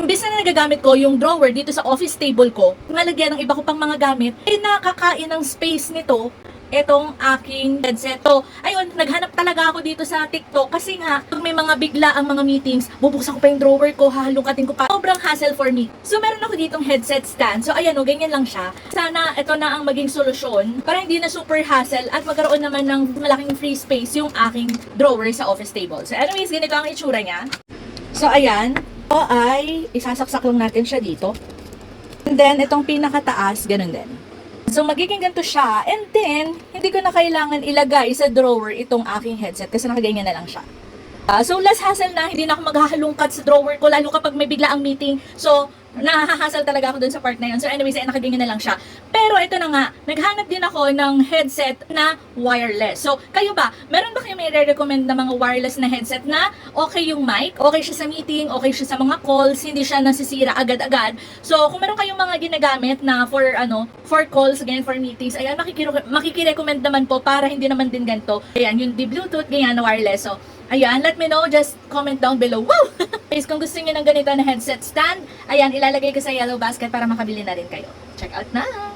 Imbis na nagagamit ko yung drawer dito sa office table ko, nalagyan ng iba ko pang mga gamit, nakakain ng space nito etong aking headset. So, ayun, naghanap talaga ako dito sa TikTok kasi nga, pag may mga bigla ang mga meetings, bubuksan ko pa yung drawer ko, hahalungkatin ko pa. Sobrang hassle for me. So, meron ako ditong headset stand. So, ayan o, ganyan lang siya. Sana ito na ang maging solusyon para hindi na super hassle at magkaroon naman ng malaking free space yung aking drawer sa office table. So, anyways, ganito ang itsura niya. So, ayan. Ito ay isasaksak lang natin siya dito. And then, itong pinakataas, ganun din. So, magiging ganito siya. And then, hindi ko na kailangan ilagay sa drawer itong aking headset kasi nakaganyan na lang siya. So, less hassle na. Hindi na ako maghahalungkat sa drawer ko lalo kapag may bigla ang meeting. So, nahahassle talaga ako dun sa part na yun. So, anyways, nakaganyan na lang siya. Pero, ito na nga. Naghanap din ako ng headset na wireless. So, kayo ba? Meron ba kayo may re-recommend na mga wireless na headset na okay yung mic? Okay siya sa meeting? Okay siya sa mga calls? Hindi siya nasisira agad-agad? So, kung meron kayong mga ginagamit na for calls, again, for meetings, ayan, makikirecommend naman po para hindi naman din ganito. Ayan, yung di Bluetooth, ganyan na wireless. So, ayan, let me know. Just comment down below. Wow! Guys, kung gusto niyo ng ganito na headset stand, ayan, ilalagay ko sa yellow basket para makabili na rin kayo. Check out na!